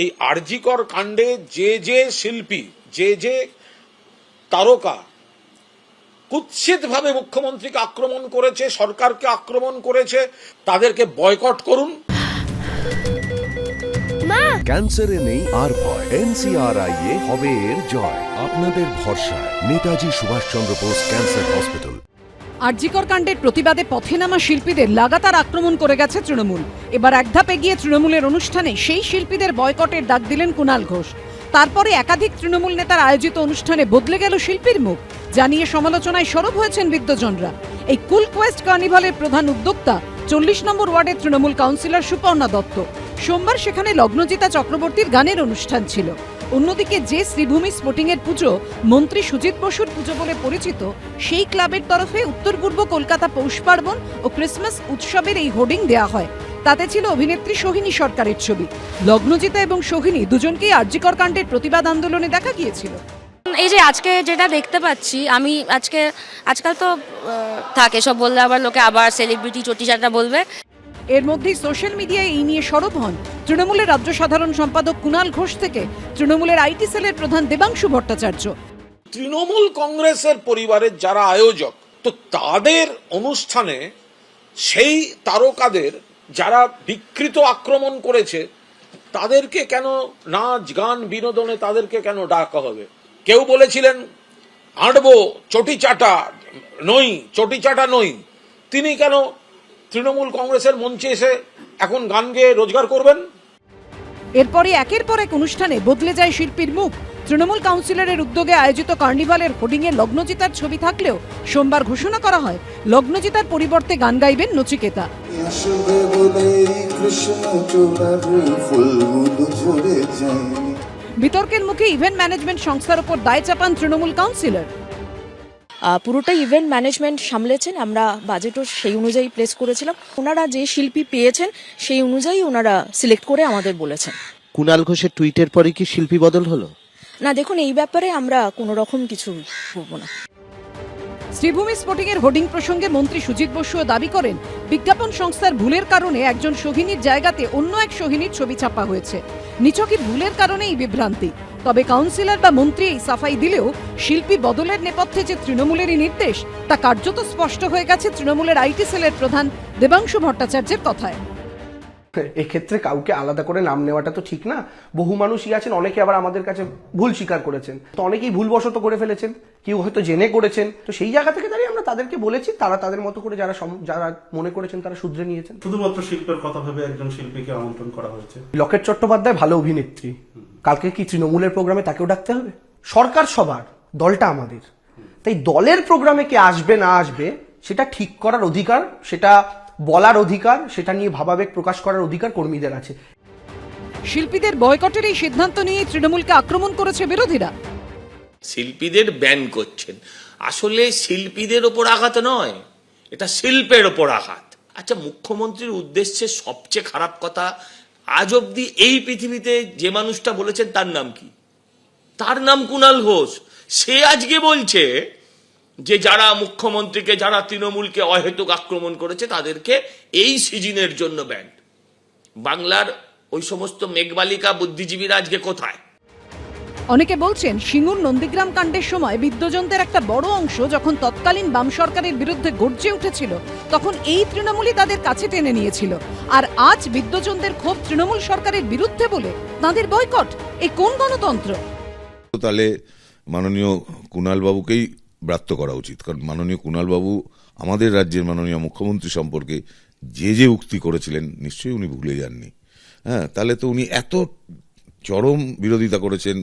এই আরজিকর কাণ্ডে যে যে শিল্পী, যে যে তারকা কুৎসিতভাবে মুখ্যমন্ত্রীকে আক্রমণ করেছে, সরকারকে আক্রমণ করেছে, তাদেরকে বয়কট করুন। ক্যান্সারে নেই আর ভয়, NCRI হবে এর জয়। আপনাদের ভরসায় নেতাজি সুভাষচন্দ্র বোস ক্যান্সার হসপিটাল। আরজিকর কাণ্ডের প্রতিবাদে পথে নামা শিল্পীদের লাগাতার আক্রমণ করে গেছে তৃণমূল। এবার এক ধাপ এগিয়ে তৃণমূলের অনুষ্ঠানে সেই শিল্পীদের বয়কটের ডাক দিলেন কুণাল ঘোষ। তারপরে একাধিক তৃণমূল নেতার আয়োজিত অনুষ্ঠানে বদলে গেল শিল্পীর মুখ, জানিয়ে সমালোচনায় সরব হয়েছেন বিদ্বজনরা। এই কুল কোয়েস্ট কার্নিভালের প্রধান উদ্যোক্তা 40 নম্বর ওয়ার্ডের তৃণমূল কাউন্সিলর সুপর্ণা দত্ত। সোমবার সেখানে লগ্নজিতা চক্রবর্তীর গানের অনুষ্ঠান ছিল। অন্যদিকে যে শ্রীভূমি স্পোর্টিংয়ের পুজো মন্ত্রী সুজিত বসুর পুজো বলে পরিচিত, সেই ক্লাবের তরফে উত্তর পূর্ব কলকাতা পৌষ পার্বণ ও ক্রিসমাস উৎসবের এই হোর্ডিং দেওয়া হয়। তাতে ছিল অভিনেত্রী সোহিনী সরকারের ছবি। লগ্নজিতা এবং সোহিনী দুজনকেই আরজিকর কাণ্ডের প্রতিবাদ আন্দোলনে দেখা গিয়েছিল। এই যে আজকে যেটা দেখতে পাচ্ছি, আমি আজকাল তো থাকে সব বললে আবার লোকে আবার সেলিব্রিটি চটিচাটা বলবে। এর মধ্যেই সোশ্যাল মিডিয়ায় এই নিয়ে সরব হন তৃণমূলের রাজ্য সাধারণ সম্পাদক কুণাল ঘোষ থেকে তৃণমূলের আইটি সেলের প্রধান দেবাংশু ভট্টাচার্য। তৃণমূল কংগ্রেসের পরিবারের যারা আয়োজক, তো তাদের অনুষ্ঠানে সেই তারকাদের যারা বিকৃত আক্রমণ করেছে তাদেরকে কেন নাচ গান বিনোদনে তাদেরকে কেন ডাকা হবে? কেউ বলেছিলেন আঁটবো চটিচাটা নই, তিনি কেন তৃণমূল কংগ্রেসের মঞ্চে এসে এখন গান গেয়ে রোজগার করবেন? এরপরে একের পর এক অনুষ্ঠানে বদলে যায় শিল্পীর মুখ। তৃণমূল কাউন্সিলরের উদ্যোগে আয়োজিত কার্নিভালের হোর্ডিংয়ে লগ্নজিতার ছবি থাকলেও সোমবার ঘোষণা করা হয় লগ্নজিতার পরিবর্তে গান গাইবেন নচিকেতা। বিতর্কের মুখে ইভেন্ট ম্যানেজমেন্ট সংস্থার উপর দায় চাপান তৃণমূল কাউন্সিলর। পুরোটাই ইভেন্ট ম্যানেজমেন্ট সামলেছেন, আমরা বাজেটও সেই অনুযায়ী প্লেস করেছিলাম। ওনারা যে শিল্পী পেয়েছেন সেই অনুযায়ী ওনারা সিলেক্ট করে আমাদের বলেছেন। কুণাল ঘোষের টুইটের পরে কি শিল্পী বদল হলো? না, দেখুন, এই ব্যাপারে আমরা কোনো রকম কিছু বলবো না। শ্রীভূমি স্পোর্টিং এর হোর্ডিং প্রসঙ্গে মন্ত্রী সুজিত বসুও দাবি করেন বিজ্ঞাপন সংস্থার ভুলের কারণে একজন সোহিনীর জায়গাতে অন্য এক সোহিনীর ছবি ছাপা হয়েছে। নিছকই ভুলের কারণে এই বিভ্রান্তি। তবে কাউন্সিলর বা মন্ত্রী এই সাফাই দিলেও শিল্পী বদলের নেপথ্যে যে তৃণমূলেরই নির্দেশ তা কার্যত স্পষ্ট হয়ে গেছে তৃণমূলের আইটি সেলের প্রধান দেবাংশু ভট্টাচার্যের কথায়। এক্ষেত্রে কাউকে আলাদা করে নাম নেওয়াটা তো ঠিক না। বহু মানুষই আছেন, অনেকে আবার আমাদের কাছে ভুল স্বীকার করেছেন, তো অনেকেই ভুলবশত করে ফেলেছেন, কেউ হয়তো জেনে করেছেন। তো সেই জায়গা থেকে দাঁড়িয়ে আমরা তাদেরকে বলেছি, তারা তাদের মতো করে যারা মনে করেছেন তারা শুধরে নিয়েছেন। শুধুমাত্র শিল্পের কথা ভেবে একজন শিল্পীকে আমন্ত্রণ করা হয়েছে। লকেট চট্টোপাধ্যায় ভালো অভিনেত্রী, কালকে কি তৃণমূলের প্রোগ্রামে তাকেও ডাকতে হবে? সরকার সবার, দলটা আমাদের। তাই দলের প্রোগ্রামে কে আসবে না আসবে সেটা ঠিক করার অধিকার, সেটা বলার অধিকার, সেটা নিয়ে ভাবাবেগ প্রকাশ করার অধিকার কর্মীদের আছে। শিল্পীদের বয়কটের এই সিদ্ধান্ত নিয়ে তৃণমূলকে আক্রমণ করেছে বিরোধীরা। শিল্পীদের ব্যান করছেন, আসলে শিল্পীদের ওপর আঘাত নয়, এটা শিল্পের ওপর আঘাত। আচ্ছা, মুখ্যমন্ত্রীর উদ্দেশ্যে সবচেয়ে খারাপ কথা আজ অব্দি এই পৃথিবীতে যে মানুষটা বলেছেন তার নাম কি? তার নাম কুণাল ঘোষ। সে আজকে বলছে যে যারা মুখ্যমন্ত্রীকে, যারা তৃণমূলকে অহেতুক আক্রমণ করেছে তাদেরকে এই সিজনের জন্য ব্যান। বাংলার ওই সমস্ত মেঘবালিকা বুদ্ধিজীবীরা আজকে কোথায়? অনেকে বলছেন সিঙ্গুর নন্দীগ্রাম কাণ্ডের সময় বিদ্বজনদের একটা বড় অংশ যখন তৎকালীন বাম সরকারের বিরুদ্ধে গর্জে উঠেছিল তখন এই তৃণমূলই তাদের কাছে টেনে নিয়েছিল। আর আজ বিদ্বজনদের ক্ষোভ তৃণমূল সরকারের বিরুদ্ধে বলে তাদের বয়কট, এই কোন গণতন্ত্র? তাহলে মাননীয় কুণাল বাবুকেই ব্রাত্য করা উচিত, কারণ মাননীয় কুণাল বাবু আমাদের রাজ্যের মাননীয় মুখ্যমন্ত্রী সম্পর্কে যে উক্তি করেছিলেন নিশ্চয়ই উনি ভুলে যাননি। হ্যাঁ, তাহলে তো উনি এত চরম বিরোধিতা করেছেন,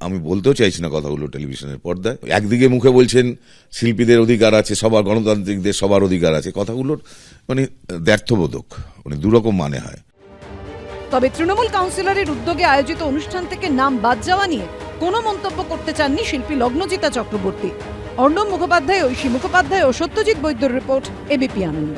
আমি বলতেও চাইছি না কথাগুলো টেলিভিশনের পর্দায়। একদিকে মুখে বলছেন শিল্পীদের অধিকার আছে, সবার গণতান্ত্রিকদের সবার অধিকার আছে, কথাগুলোর মানে দ্ব্যর্থবোধক, মানে দুরকম মানে হয়। তবে তৃণমূল কাউন্সিলরের উদ্যোগে আয়োজিত অনুষ্ঠান থেকে নাম বাদ যাওয়া নিয়ে কোনো মন্তব্য করতে চাননি শিল্পী লগ্নজিতা চক্রবর্তী। অর্ণব মুখোপাধ্যায়, ঐশী মুখোপাধ্যায় ও সত্যজিৎ বৈদ্যর রিপোর্ট, এবিপি আনন্দ।